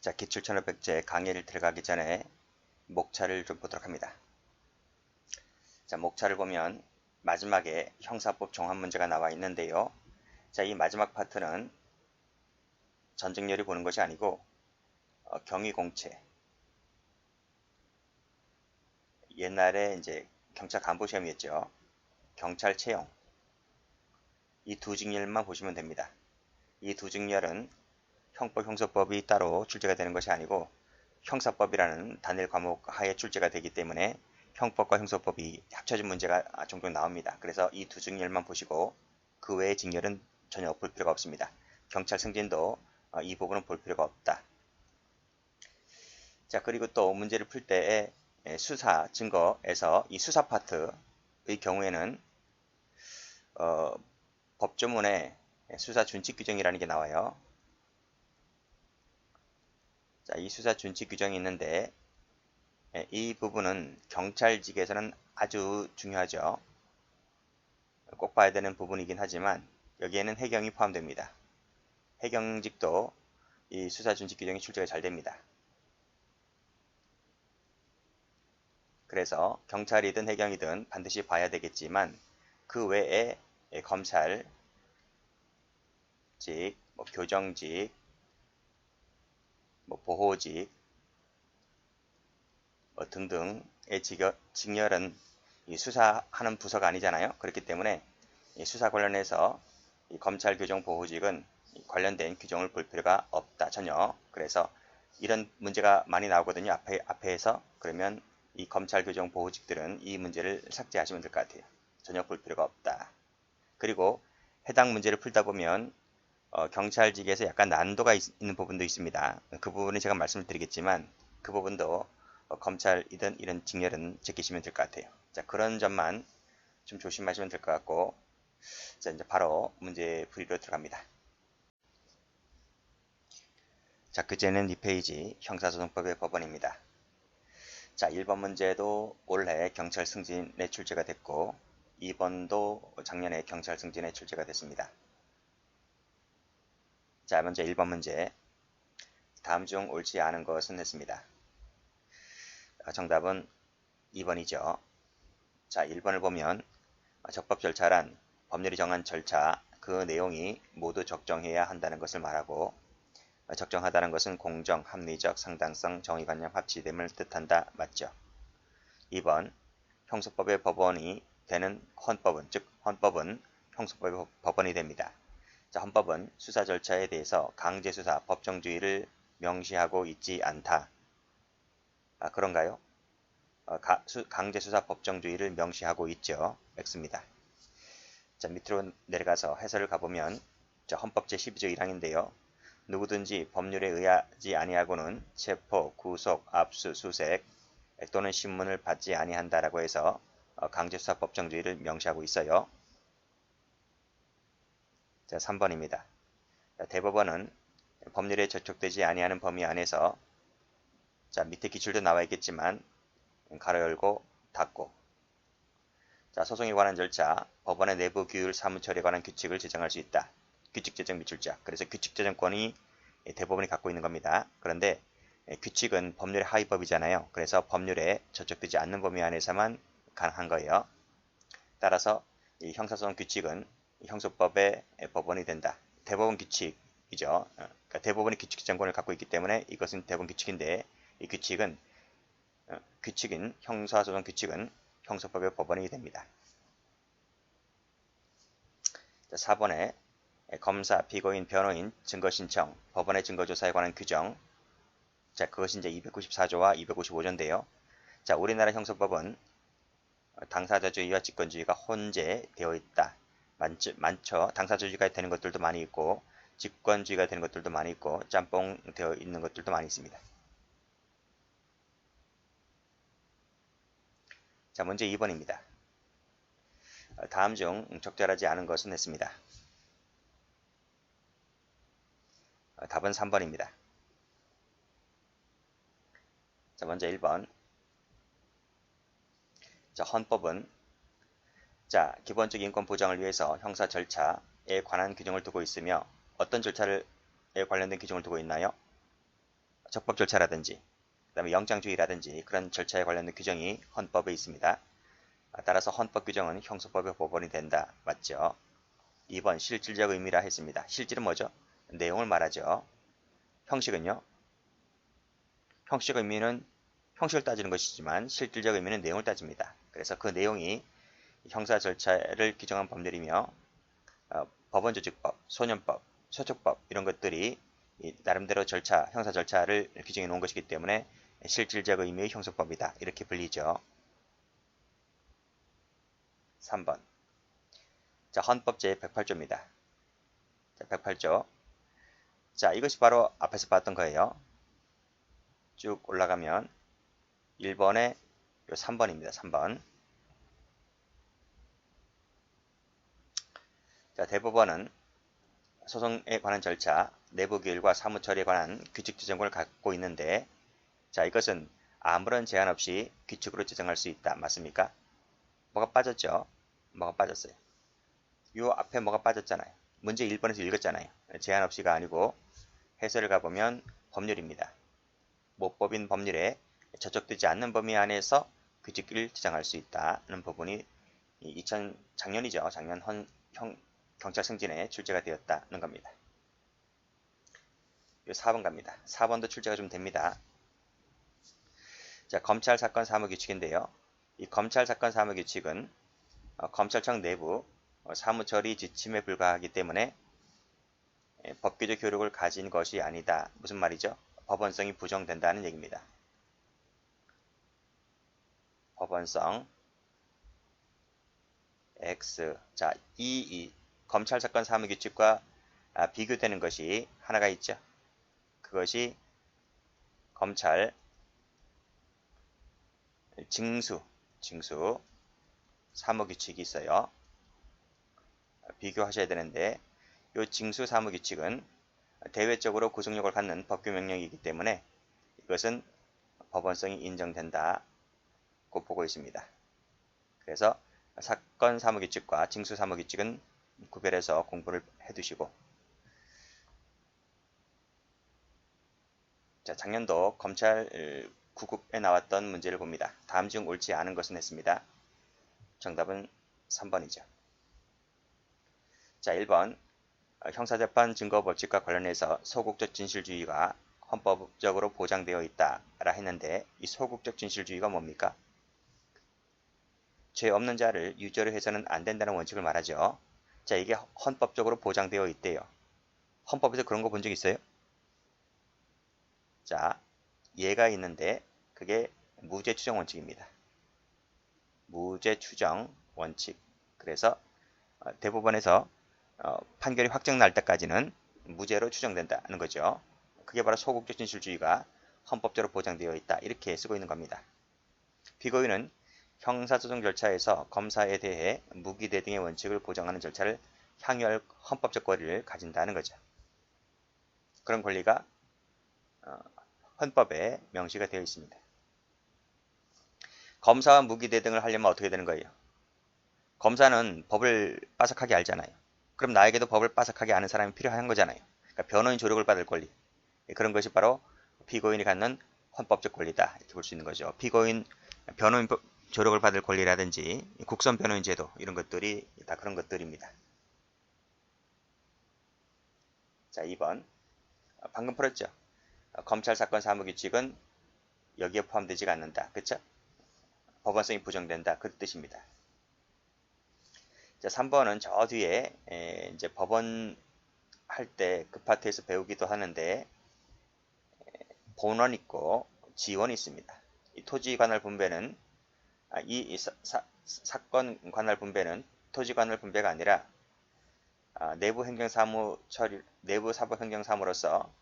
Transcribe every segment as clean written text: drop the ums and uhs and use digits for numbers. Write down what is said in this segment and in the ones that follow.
자, 기출 1500제 강의를 들어가기 전에 목차를 좀 보도록 합니다. 자, 목차를 보면 마지막에 형사법 종합 문제가 나와 있는데요. 자, 이 마지막 파트는 전쟁렬이 보는 것이 아니고 경위공채. 옛날에 이제 경찰 간부 시험이었죠. 경찰 채용. 이 두 직렬만 보시면 됩니다. 이 두 직렬은 형법, 형사법이 따로 출제가 되는 것이 아니고 형사법이라는 단일 과목 하에 출제가 되기 때문에 형법과 형사법이 합쳐진 문제가 종종 나옵니다. 그래서 이 두 직렬만 보시고 그 외의 직렬은 전혀 볼 필요가 없습니다. 경찰 승진도 이 부분은 볼 필요가 없다. 자, 그리고 또 문제를 풀 때에 수사, 증거에서 이 수사 파트의 경우에는 법조문에 수사 준칙 규정이라는 게 나와요. 자, 이 수사 준칙 규정이 있는데 이 부분은 경찰직에서는 아주 중요하죠. 꼭 봐야 되는 부분이긴 하지만 여기에는 해경이 포함됩니다. 해경직도 이 수사 준칙 규정이 출제가 잘 됩니다. 그래서 경찰이든 해경이든 반드시 봐야 되겠지만 그 외에 검찰직, 교정직, 보호직 등등의 직렬은 이 수사하는 부서가 아니잖아요. 그렇기 때문에 이 수사 관련해서 이 검찰, 교정, 보호직은 관련된 규정을 볼 필요가 없다. 전혀. 그래서 이런 문제가 많이 나오거든요. 앞에서. 그러면 이 검찰, 교정, 보호직들은 이 문제를 삭제하시면 될 것 같아요. 전혀 볼 필요가 없다. 그리고 해당 문제를 풀다 보면 경찰직에서 약간 난도가 있는 부분도 있습니다. 그 부분은 제가 말씀을 드리겠지만 그 부분도 검찰이든 이런 직렬은 제끼시면 될 것 같아요. 자, 그런 점만 좀 조심하시면 될 것 같고, 자, 이제 바로 문제 풀이로 들어갑니다. 자, 그제는 이 페이지 형사소송법의 법원입니다. 자, 1번 문제도 올해 경찰 승진에 출제가 됐고 2번도 작년에 경찰 승진에 출제가 됐습니다. 자, 먼저 1번 문제. 다음 중 옳지 않은 것은 했습니다. 정답은 2번이죠. 자, 1번을 보면 적법 절차란 법률이 정한 절차, 그 내용이 모두 적정해야 한다는 것을 말하고 적정하다는 것은 공정, 합리적, 상당성, 정의관념, 합치됨을 뜻한다. 맞죠? 2번 형사법의 법원이 되는 헌법은, 즉 헌법은 형사법의 법원이 됩니다. 자, 헌법은 수사 절차에 대해서 강제수사, 법정주의를 명시하고 있지 않다. 그런가요? 강제수사 법정주의를 명시하고 있죠. X입니다. 자, 밑으로 내려가서 해설을 가보면 자, 헌법 제12조 1항인데요. 누구든지 법률에 의하지 아니하고는 체포, 구속, 압수, 수색 또는 신문을 받지 아니한다라고 해서 강제수사 법정주의를 명시하고 있어요. 자, 3번입니다. 자, 대법원은 법률에 저촉되지 아니하는 범위 안에서 자, 밑에 기출도 나와 있겠지만 가로 열고 닫고 자, 소송에 관한 절차, 법원의 내부 규율 사무처리에 관한 규칙을 제정할 수 있다. 규칙 제정 및 출자. 그래서 규칙 제정권이 대법원이 갖고 있는 겁니다. 그런데 규칙은 법률의 하위법이잖아요. 그래서 법률에 저촉되지 않는 범위 안에서만 가능한 거예요. 따라서 이 형사소송 규칙은 형소법의 법원이 된다. 대법원 규칙이죠. 그러니까 대법원이 규칙 제정권을 갖고 있기 때문에 이것은 대법원 규칙인데 이 규칙은 형사소송 규칙은 형사법의 법원이 됩니다. 자, 4번에 검사, 피고인, 변호인, 증거신청, 법원의 증거조사에 관한 규정. 자, 그것이 이제 294조와 255조인데요. 자, 우리나라 형사법은 당사자주의와 직권주의가 혼재되어 있다. 많죠. 당사자주의가 되는 것들도 많이 있고, 직권주의가 되는 것들도 많이 있고, 짬뽕 되어 있는 것들도 많이 있습니다. 자, 문제 2번입니다. 다음 중 적절하지 않은 것은 했습니다. 답은 3번입니다. 자, 먼저 1번. 자, 헌법은 자, 기본적 인권 보장을 위해서 형사 절차에 관한 규정을 두고 있으며 어떤 절차에 관련된 규정을 두고 있나요? 적법 절차라든지 그 다음에 영장주의라든지 그런 절차에 관련된 규정이 헌법에 있습니다. 따라서 헌법 규정은 형소법의 법원이 된다. 맞죠? 2번 실질적 의미라 했습니다. 실질은 뭐죠? 내용을 말하죠. 형식은요? 형식 의미는 형식을 따지는 것이지만 실질적 의미는 내용을 따집니다. 그래서 그 내용이 형사 절차를 규정한 법률이며 법원조직법, 소년법, 소축법 이런 것들이 나름대로 절차, 형사 절차를 규정해 놓은 것이기 때문에 실질적 의미의 형소법이다. 이렇게 불리죠. 3번. 자, 헌법 제108조입니다. 자, 108조. 자, 이것이 바로 앞에서 봤던 거예요. 쭉 올라가면 1번에 3번입니다. 3번. 자, 대법원은 소송에 관한 절차, 내부기일과 사무처리에 관한 규칙 지정권을 갖고 있는데, 자, 이것은 아무런 제한 없이 규칙으로 지정할 수 있다. 맞습니까? 뭐가 빠졌죠? 뭐가 빠졌어요? 요 앞에 뭐가 빠졌잖아요. 문제 1번에서 읽었잖아요. 제한 없이가 아니고 해설을 가보면 법률입니다. 모법인 법률에 저촉되지 않는 범위 안에서 규칙을 지정할 수 있다는 부분이 작년이죠. 작년 경찰 승진에 출제가 되었다는 겁니다. 요 4번 갑니다. 4번도 출제가 좀 됩니다. 자, 검찰 사건 사무 규칙인데요. 이 검찰 사건 사무 규칙은 검찰청 내부 사무처리 지침에 불과하기 때문에 법규적 효력을 가진 것이 아니다. 무슨 말이죠? 법원성이 부정된다는 얘기입니다. 법원성 X. 자, 이 검찰 사건 사무 규칙과 비교되는 것이 하나가 있죠. 그것이 검찰 징수 사무 규칙이 있어요. 비교하셔야 되는데 이 징수 사무 규칙은 대외적으로 구속력을 갖는 법규 명령이기 때문에 이것은 법원성이 인정된다고 보고 있습니다. 그래서 사건 사무 규칙과 징수 사무 규칙은 구별해서 공부를 해두시고, 자, 작년도 검찰 9급에 나왔던 문제를 봅니다. 다음 중 옳지 않은 것은 했습니다. 정답은 3번이죠. 자, 1번 형사재판 증거법칙과 관련해서 소극적 진실주의가 헌법적으로 보장되어 있다라 했는데 이 소극적 진실주의가 뭡니까? 죄 없는 자를 유죄로 해서는 안 된다는 원칙을 말하죠. 자, 이게 헌법적으로 보장되어 있대요. 헌법에서 그런 거 본 적 있어요? 자, 예가 있는데 그게 무죄 추정 원칙입니다. 무죄 추정 원칙. 그래서 대법원에서 판결이 확정 날 때까지는 무죄로 추정된다는 거죠. 그게 바로 소극적 진실주의가 헌법적으로 보장되어 있다. 이렇게 쓰고 있는 겁니다. 피고인은 형사소송 절차에서 검사에 대해 무기대 등의 원칙을 보장하는 절차를 향유할 헌법적 권리를 가진다는 거죠. 그런 권리가 헌법에 명시가 되어 있습니다. 검사와 무기대 등을 하려면 어떻게 되는 거예요? 검사는 법을 빠삭하게 알잖아요. 그럼 나에게도 법을 빠삭하게 아는 사람이 필요한 거잖아요. 그러니까 변호인 조력을 받을 권리. 그런 것이 바로 피고인이 갖는 헌법적 권리다. 이렇게 볼 수 있는 거죠. 변호인 조력을 받을 권리라든지 국선 변호인 제도 이런 것들이 다 그런 것들입니다. 자, 2번. 방금 풀었죠. 검찰 사건 사무 규칙은 여기에 포함되지가 않는다. 그렇죠? 법원성이 부정된다. 그 뜻입니다. 자, 3번은 저 뒤에 이제 법원 할 때 그 파트에서 배우기도 하는데 본원 있고 지원이 있습니다. 이 토지 관할 분배는 사건 관할 분배는 토지 관할 분배가 아니라 내부 사법 행정 사무로서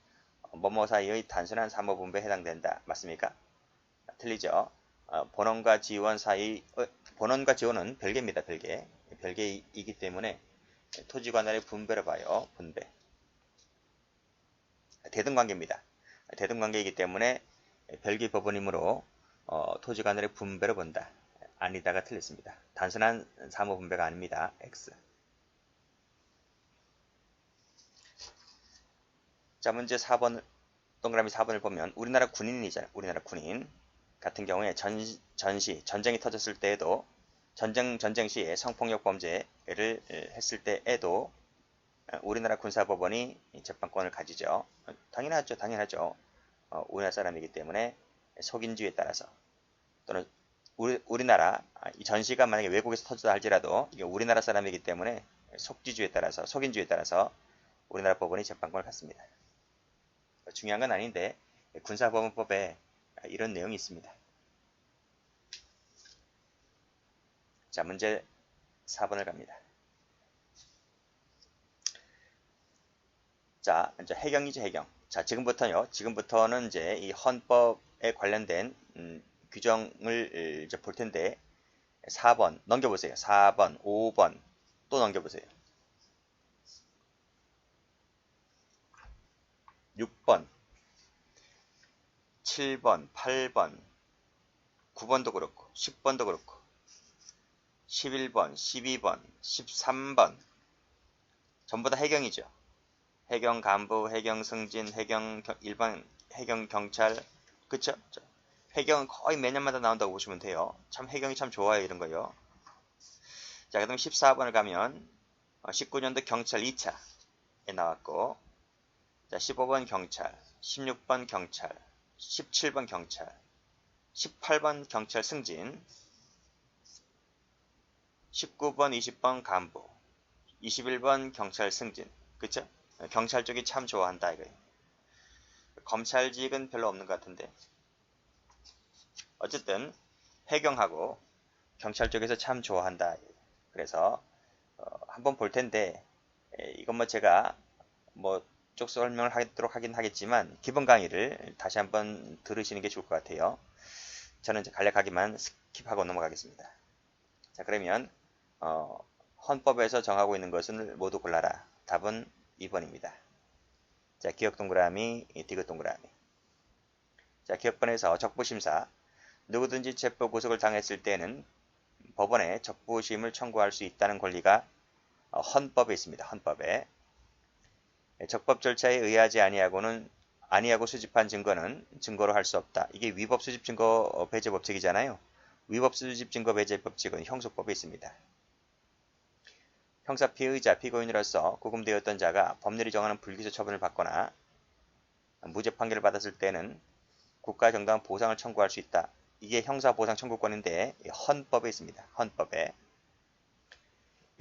뭐뭐 사이의 단순한 사무 분배에 해당된다. 맞습니까? 틀리죠. 본원과 지원 사이 본원과 지원은 별개입니다. 별개이기 때문에 토지 관할의 분배를 봐요. 분배. 대등관계입니다. 대등관계이기 때문에 별개 법원이므로 토지 관할의 분배를 본다. 아니다가 틀렸습니다. 단순한 사무 분배가 아닙니다. X. 자, 문제 4번 동그라미 4번을 보면 우리나라 군인이잖아요. 우리나라 군인 같은 경우에 전쟁이 터졌을 때에도 전쟁 시에 성폭력 범죄를 했을 때에도 우리나라 군사법원이 재판권을 가지죠. 당연하죠. 우리나라 사람이기 때문에 속인주의에 따라서 또는 우리나라 이 전시가 만약에 외국에서 터졌다 할지라도 이게 우리나라 사람이기 때문에 속인주의에 따라서 우리나라 법원이 재판권을 갖습니다. 중요한 건 아닌데 군사법원법에 이런 내용이 있습니다. 자, 문제 4번을 갑니다. 자, 이제 해경이죠, 해경. 자, 지금부터는 이제 이 헌법에 관련된 규정을 이제 볼 텐데 4번 넘겨보세요. 4번, 5번 또 넘겨보세요. 6번, 7번, 8번, 9번도 그렇고 10번도 그렇고 11번, 12번, 13번 전부 다 해경이죠. 해경 간부, 해경 승진, 일반 해경 경찰, 그쵸? 해경은 거의 매년마다 나온다고 보시면 돼요. 참 해경이 참 좋아요, 이런 거요. 자, 그다음 14번을 가면 19년도 경찰 2차에 나왔고, 자, 15번 경찰, 16번 경찰, 17번 경찰, 18번 경찰 승진, 19번, 20번 간부, 21번 경찰 승진, 그쵸? 경찰 쪽이 참 좋아한다 이거예요. 검찰직은 별로 없는 것 같은데 어쨌든 해경하고 경찰 쪽에서 참 좋아한다. 그래서 한번 볼 텐데 이건 뭐 제가 뭐 쭉 설명을 하도록 하긴 하겠지만 기본 강의를 다시 한번 들으시는 게 좋을 것 같아요. 저는 이제 간략하게만 스킵하고 넘어가겠습니다. 자, 그러면 헌법에서 정하고 있는 것을 모두 골라라. 답은 2번입니다. 자, 기억 동그라미, 디귿 동그라미. 자, 기억번에서 적부심사. 누구든지 체포 구속을 당했을 때는 법원에 적부심을 청구할 수 있다는 권리가 헌법에 있습니다. 헌법에. 적법 절차에 의하지 아니하고 수집한 증거는 증거로 할 수 없다. 이게 위법 수집 증거 배제 법칙이잖아요. 위법 수집 증거 배제 법칙은 형소법에 있습니다. 형사 피의자, 피고인으로서 구금되었던 자가 법률이 정하는 불기소 처분을 받거나 무죄 판결을 받았을 때는 국가 정당한 보상을 청구할 수 있다. 이게 형사보상 청구권인데 헌법에 있습니다. 헌법에.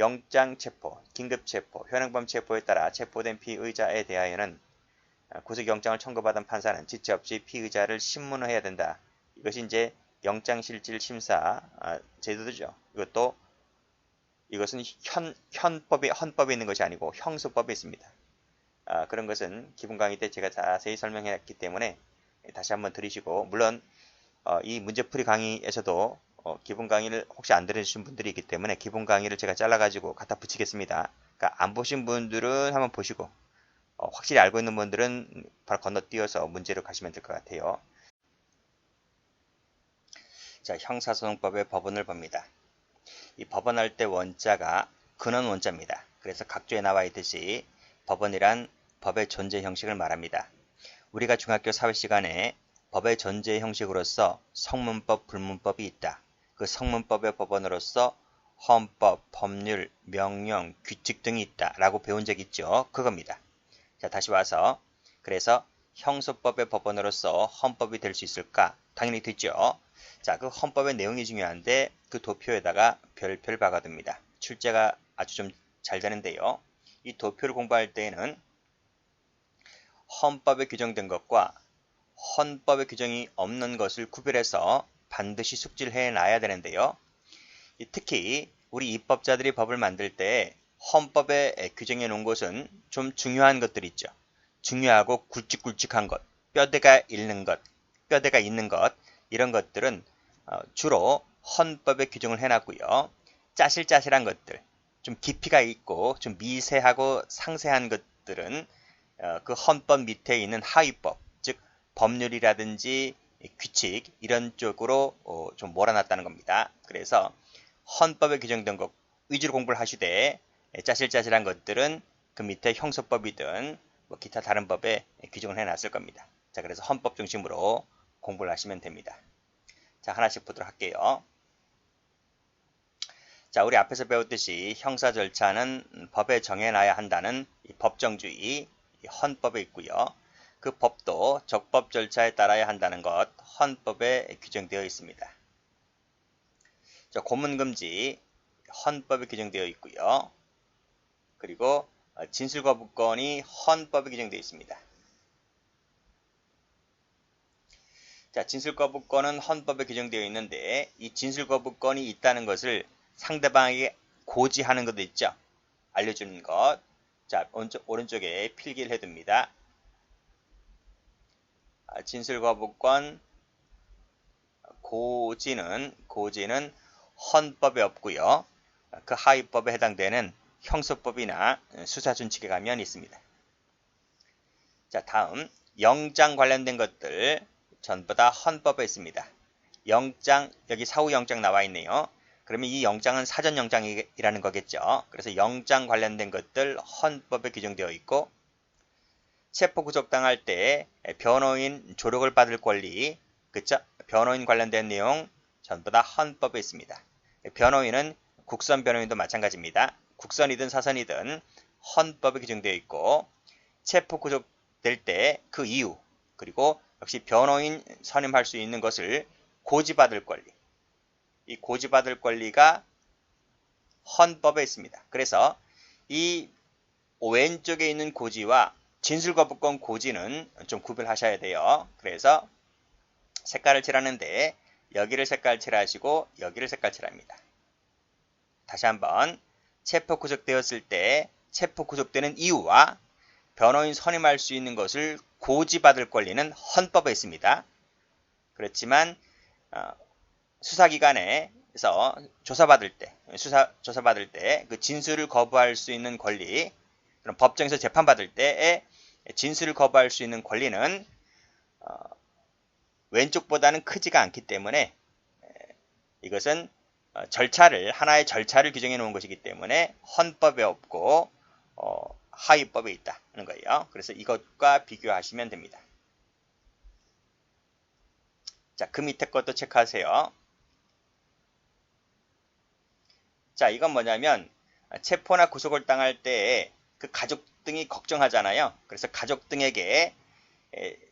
영장체포, 긴급체포, 현행범 체포에 따라 체포된 피의자에 대하여는 구속영장을 청구받은 판사는 지체 없이 피의자를 심문해야 된다. 이것이 이제 영장실질심사 제도죠. 이것은 헌법에 있는 것이 아니고 형소법에 있습니다. 그런 것은 기본 강의 때 제가 자세히 설명했기 때문에 다시 한번 들으시고, 물론 이 문제풀이 강의에서도 기본 강의를 혹시 안 들으신 분들이 있기 때문에 기본 강의를 제가 잘라가지고 갖다 붙이겠습니다. 그러니까 안 보신 분들은 한번 보시고 확실히 알고 있는 분들은 바로 건너뛰어서 문제로 가시면 될 것 같아요. 자, 형사소송법의 법원을 봅니다. 이 법원할 때 원자가 근원 원자입니다. 그래서 각조에 나와 있듯이 법원이란 법의 존재 형식을 말합니다. 우리가 중학교 사회 시간에 법의 존재 형식으로서 성문법, 불문법이 있다. 그 성문법의 법원으로서 헌법, 법률, 명령, 규칙 등이 있다 라고 배운 적 있죠. 그겁니다. 자, 다시 와서 그래서 형소법의 법원으로서 헌법이 될 수 있을까? 당연히 됐죠. 자, 그 헌법의 내용이 중요한데 그 도표에다가 별표를 박아둡니다. 출제가 아주 좀 잘 되는데요. 이 도표를 공부할 때에는 헌법에 규정된 것과 헌법에 규정이 없는 것을 구별해서 반드시 숙지를 해놔야 되는데요. 특히 우리 입법자들이 법을 만들 때 헌법에 규정해 놓은 것은 좀 중요한 것들이 있죠. 중요하고 굵직굵직한 것, 뼈대가 있는 것, 이런 것들은 주로 헌법에 규정을 해놨고요. 짜실짜실한 것들, 좀 깊이가 있고 좀 미세하고 상세한 것들은 그 헌법 밑에 있는 하위법, 즉 법률이라든지 규칙 이런 쪽으로 좀 몰아놨다는 겁니다. 그래서 헌법에 규정된 것 위주로 공부를 하시되 짜실짜실한 것들은 그 밑에 형소법이든 뭐 기타 다른 법에 규정을 해놨을 겁니다. 자, 그래서 헌법 중심으로 공부를 하시면 됩니다. 자, 하나씩 보도록 할게요. 자, 우리 앞에서 배웠듯이 형사 절차는 법에 정해놔야 한다는 이 법정주의, 이 헌법에 있고요. 그 법도 적법 절차에 따라야 한다는 것 헌법에 규정되어 있습니다. 자, 고문금지 헌법에 규정되어 있고요. 그리고 진술거부권이 헌법에 규정되어 있습니다. 자, 진술거부권은 헌법에 규정되어 있는데 이 진술거부권이 있다는 것을 상대방에게 고지하는 것도 있죠. 알려주는 것. 자, 오른쪽에 필기를 해둡니다. 진술거부권 고지는 헌법에 없고요. 그 하위법에 해당되는 형소법이나 수사준칙에 가면 있습니다. 자, 다음 영장 관련된 것들 전부 다 헌법에 있습니다. 영장, 여기 사후영장 나와 있네요. 그러면 이 영장은 사전영장이라는 거겠죠. 그래서 영장 관련된 것들 헌법에 규정되어 있고, 체포구속당할 때 변호인 조력을 받을 권리, 그쵸? 변호인 관련된 내용 전부 다 헌법에 있습니다. 변호인은 국선 변호인도 마찬가지입니다. 국선이든 사선이든 헌법에 규정되어 있고, 체포구속될 때 그 이유, 그리고 역시 변호인 선임할 수 있는 것을 고지받을 권리, 이 고지받을 권리가 헌법에 있습니다. 그래서 이 왼쪽에 있는 고지와 진술거부권 고지는 좀 구별하셔야 돼요. 그래서 색깔을 칠하는데 여기를 색깔 칠하시고 여기를 색깔 칠합니다. 다시 한번 체포구속되었을 때 체포구속되는 이유와 변호인 선임할 수 있는 것을 고지받을 권리는 헌법에 있습니다. 그렇지만 수사기관에서 조사받을 때 그 진술을 거부할 수 있는 권리, 그럼 법정에서 재판받을 때에 진술을 거부할 수 있는 권리는 왼쪽보다는 크지가 않기 때문에 이것은 하나의 절차를 규정해 놓은 것이기 때문에 헌법에 없고 하위법에 있다는 거예요. 그래서 이것과 비교하시면 됩니다. 자, 그 밑에 것도 체크하세요. 자, 이건 뭐냐면 체포나 구속을 당할 때 그 가족 등이 걱정하잖아요. 그래서 가족 등에게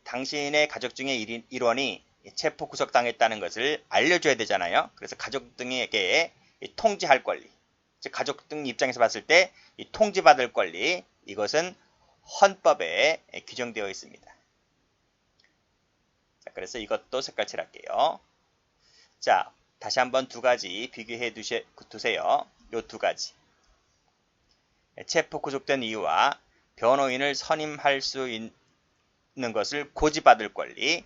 당신의 가족 중에 일원이 체포 구속당했다는 것을 알려줘야 되잖아요. 그래서 가족 등에게 통지할 권리, 즉 가족 등 입장에서 봤을 때 이 통지받을 권리, 이것은 헌법에 규정되어 있습니다. 자, 그래서 이것도 색깔 칠할게요. 자, 다시 한번 두 가지 비교해 두세요. 요 두 가지. 체포 구속된 이유와 변호인을 선임할 수 있는 것을 고지받을 권리,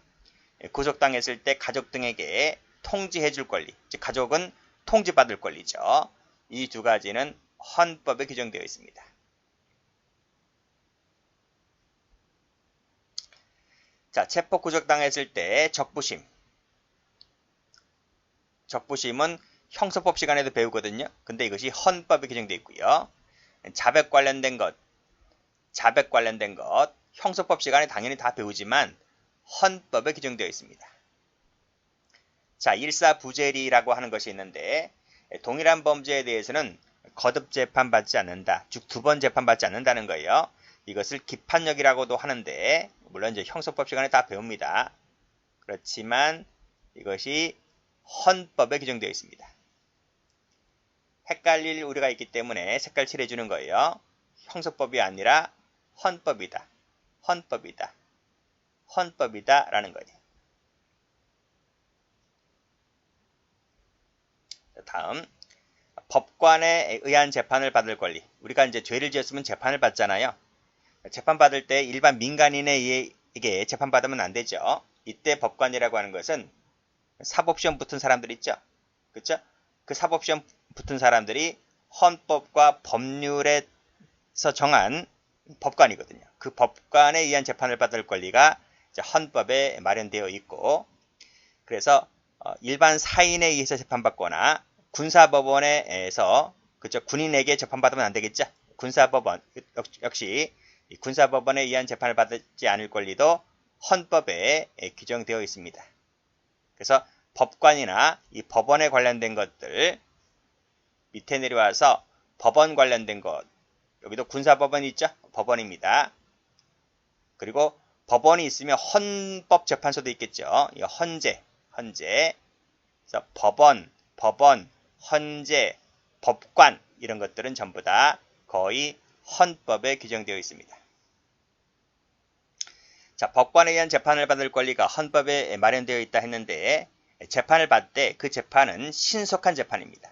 구속당했을 때 가족 등에게 통지해 줄 권리, 즉 가족은 통지받을 권리죠. 이 두 가지는 헌법에 규정되어 있습니다. 자, 체포 구속당했을 때 적부심은 형사법 시간에도 배우거든요. 근데 이것이 헌법에 규정되어 있고요. 자백 관련된 것 형사법 시간에 당연히 다 배우지만 헌법에 규정되어 있습니다. 자, 일사부재리라고 하는 것이 있는데 동일한 범죄에 대해서는 거듭 재판받지 않는다. 즉 두 번 재판받지 않는다는 거예요. 이것을 기판력이라고도 하는데 물론 이제 형사법 시간에 다 배웁니다. 그렇지만 이것이 헌법에 규정되어 있습니다. 헷갈릴 우려가 있기 때문에 색깔 칠해주는 거예요. 형사법이 아니라 헌법이다. 헌법이다 라는 거예요. 다음, 법관에 의한 재판을 받을 권리. 우리가 이제 죄를 지었으면 재판을 받잖아요. 재판받을 때 일반 민간인에게 재판받으면 안 되죠. 이때 법관이라고 하는 것은 사법시험 붙은 사람들 있죠. 그렇죠? 그 사법시험 붙은 사람들이 헌법과 법률에서 정한 법관이거든요. 그 법관에 의한 재판을 받을 권리가 이제 헌법에 마련되어 있고, 그래서 일반 사인에 의해서 재판받거나 군사법원에서 그죠, 군인에게 재판받으면 안 되겠죠. 군사법원 역시 군사법원에 의한 재판을 받지 않을 권리도 헌법에 규정되어 있습니다. 그래서 법관이나 이 법원에 관련된 것들 밑에 내려와서 법원 관련된 것, 여기도 군사법원이 있죠? 법원입니다. 그리고 법원이 있으면 헌법재판소도 있겠죠? 이 헌재. 그래서 법원, 헌재, 법관 이런 것들은 전부 다 거의 헌법에 규정되어 있습니다. 자, 법관에 의한 재판을 받을 권리가 헌법에 마련되어 있다 했는데 재판을 받을 때 그 재판은 신속한 재판입니다.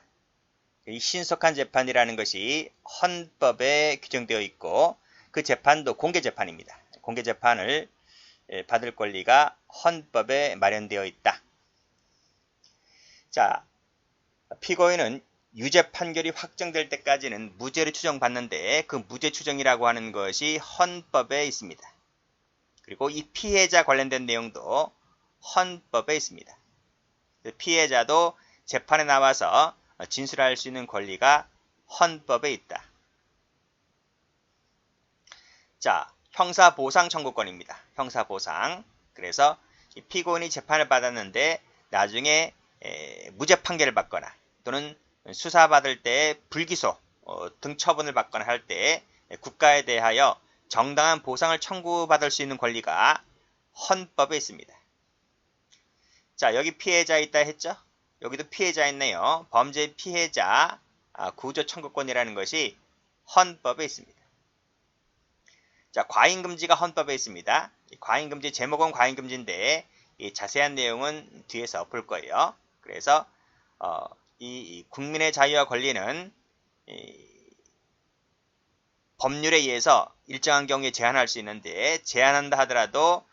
이 신속한 재판이라는 것이 헌법에 규정되어 있고 그 재판도 공개재판입니다. 공개재판을 받을 권리가 헌법에 마련되어 있다. 자, 피고인은 유죄 판결이 확정될 때까지는 무죄를 추정받는데 그 무죄 추정이라고 하는 것이 헌법에 있습니다. 그리고 이 피해자 관련된 내용도 헌법에 있습니다. 피해자도 재판에 나와서 진술할 수 있는 권리가 헌법에 있다. 자, 형사보상 청구권입니다. 형사보상. 그래서 이 피고인이 재판을 받았는데 나중에 무죄 판결을 받거나 또는 수사받을 때 불기소 등 처분을 받거나 할 때 국가에 대하여 정당한 보상을 청구받을 수 있는 권리가 헌법에 있습니다. 자, 여기 피해자 있다 했죠? 여기도 피해자 있네요. 범죄 피해자 구조 청구권이라는 것이 헌법에 있습니다. 자, 과잉금지가 헌법에 있습니다. 과잉금지 제목은 과잉금지인데 이 자세한 내용은 뒤에서 볼 거예요. 그래서 이 국민의 자유와 권리는 법률에 의해서 일정한 경우에 제한할 수 있는데 제한한다 하더라도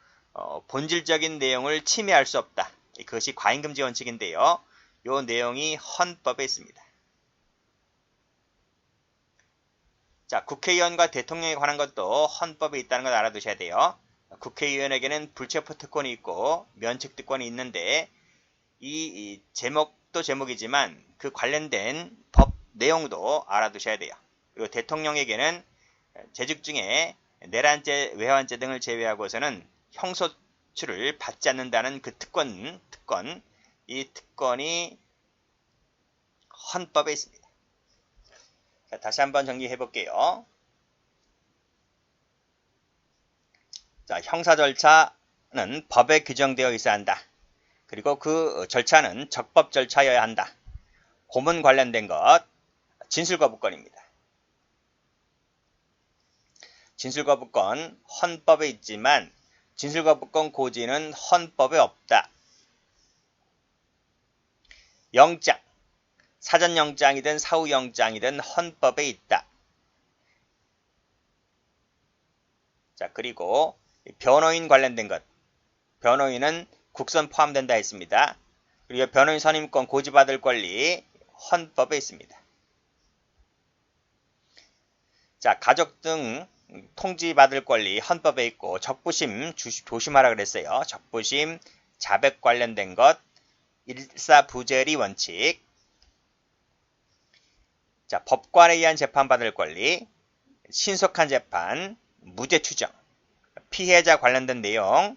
본질적인 내용을 침해할 수 없다. 그것이 과잉금지 원칙인데요. 이 내용이 헌법에 있습니다. 자, 국회의원과 대통령에 관한 것도 헌법에 있다는 걸 알아두셔야 돼요. 국회의원에게는 불체포 특권이 있고 면책 특권이 있는데 이 제목도 제목이지만 그 관련된 법 내용도 알아두셔야 돼요. 그리고 대통령에게는 재직 중에 내란죄, 외환죄 등을 제외하고서는 형소출을 받지 않는다는 그 특권, 이 특권이 헌법에 있습니다. 자, 다시 한번 정리해 볼게요. 자, 형사 절차는 법에 규정되어 있어야 한다. 그리고 그 절차는 적법 절차여야 한다. 고문 관련된 것, 진술거부권입니다. 진술거부권 헌법에 있지만 진술거부권 고지는 헌법에 없다. 영장, 사전영장이든 사후영장이든 헌법에 있다. 자, 그리고 변호인 관련된 것, 변호인은 국선 포함된다 했습니다. 그리고 변호인 선임권 고지받을 권리 헌법에 있습니다. 자, 가족 등 통지받을 권리 헌법에 있고 적부심 조심하라 그랬어요. 적부심, 자백 관련된 것, 일사부재리 원칙. 자, 법관에 의한 재판받을 권리, 신속한 재판, 무죄 추정, 피해자 관련된 내용.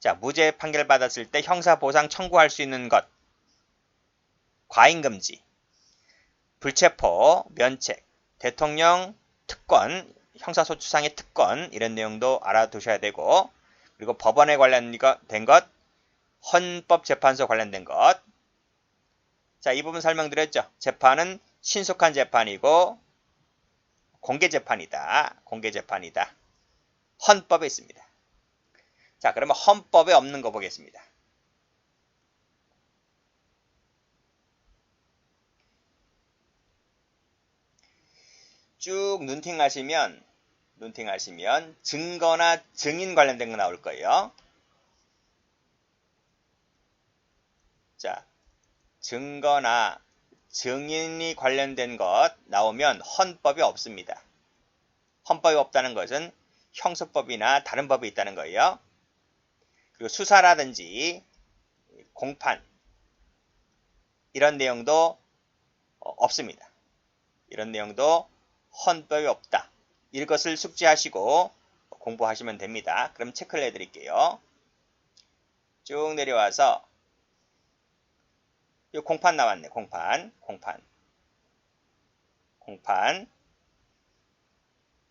자, 무죄 판결 받았을 때 형사보상 청구할 수 있는 것, 과잉금지, 불체포, 면책, 대통령 특권, 형사소추상의 특권 이런 내용도 알아두셔야 되고 그리고 법원에 관련된 것, 헌법재판소 관련된 것. 자, 이 부분 설명드렸죠. 재판은 신속한 재판이고 공개재판이다. 공개재판이다. 헌법에 있습니다. 자, 그러면 헌법에 없는 거 보겠습니다. 쭉 눈팅하시면 증거나 증인 관련된 거 나올 거예요. 자, 증거나 증인이 관련된 것 나오면 헌법이 없습니다. 헌법이 없다는 것은 형사법이나 다른 법이 있다는 거예요. 그리고 수사라든지 공판 이런 내용도 없습니다. 이런 내용도 헌법이 없다. 이것을 숙지하시고 공부하시면 됩니다. 그럼 체크를 해드릴게요. 쭉 내려와서 요 공판 나왔네. 공판.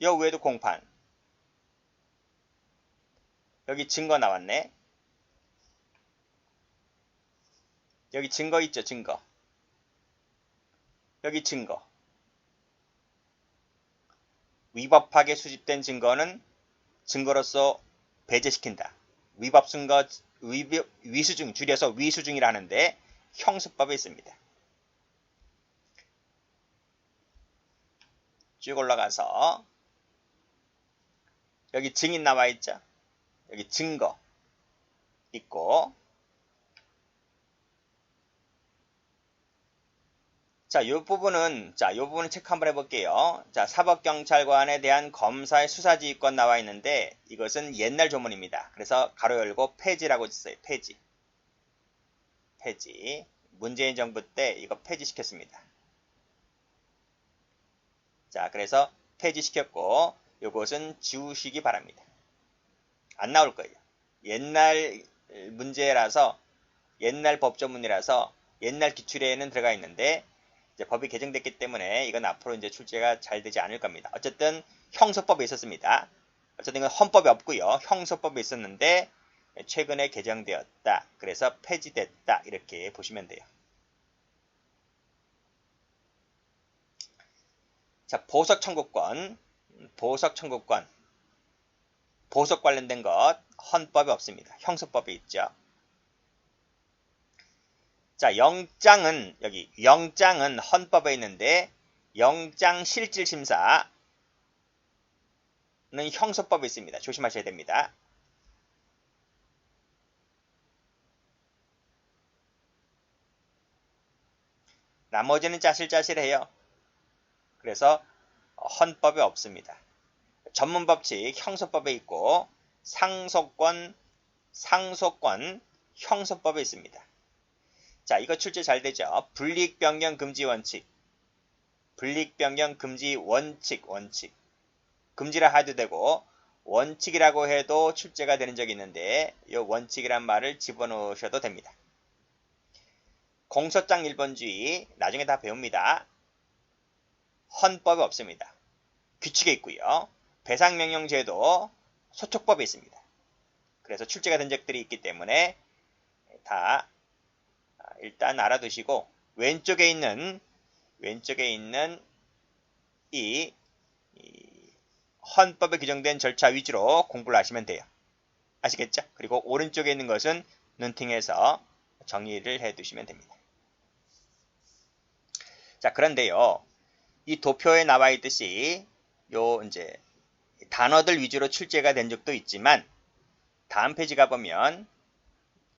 요 위에도 공판. 여기 증거 나왔네. 여기 증거 있죠, 증거. 여기 증거. 위법하게 수집된 증거는 증거로서 배제시킨다. 위법 증거, 위수증, 줄여서 위수증이라 하는데 형수법에 있습니다. 쭉 올라가서 여기 증인 나와 있죠. 여기 증거 있고, 자, 요 부분은 체크 한번 해볼게요. 자, 사법경찰관에 대한 검사의 수사지휘권 나와 있는데, 이것은 옛날 조문입니다. 그래서 가로 열고 폐지라고 써요. 폐지. 문재인 정부 때 이거 폐지시켰습니다. 자, 그래서 폐지시켰고, 요것은 지우시기 바랍니다. 안 나올 거예요. 옛날 문제라서, 옛날 법조문이라서, 옛날 기출에는 들어가 있는데, 이제 법이 개정됐기 때문에 이건 앞으로 이제 출제가 잘 되지 않을 겁니다. 어쨌든 형소법에 있었습니다. 어쨌든 이건 헌법이 없고요. 형소법에 있었는데 최근에 개정되었다. 그래서 폐지됐다. 이렇게 보시면 돼요. 자, 보석 청구권. 보석 관련된 것 헌법에 없습니다. 형소법에 있죠. 자, 영장은 헌법에 있는데 영장실질심사는 형소법에 있습니다. 조심하셔야 됩니다. 나머지는 짜실짜실해요. 그래서 헌법에 없습니다. 전문법칙 형소법에 있고 상소권 형소법에 있습니다. 자, 이거 출제 잘 되죠. 불이익변경 금지 원칙. 금지라 해도 되고 원칙이라고 해도 출제가 되는 적이 있는데 이 원칙이란 말을 집어넣으셔도 됩니다. 공소장 1번주의 나중에 다 배웁니다. 헌법에 없습니다. 규칙에 있고요. 배상명령제도 소촉법에 있습니다. 그래서 출제가 된 적들이 있기 때문에 다 일단 알아두시고 왼쪽에 있는 이 헌법에 규정된 절차 위주로 공부를 하시면 돼요. 아시겠죠? 그리고 오른쪽에 있는 것은 눈팅해서 정리를 해 두시면 됩니다. 자, 그런데요. 이 도표에 나와 있듯이 요 이제 단어들 위주로 출제가 된 적도 있지만 다음 페이지 가보면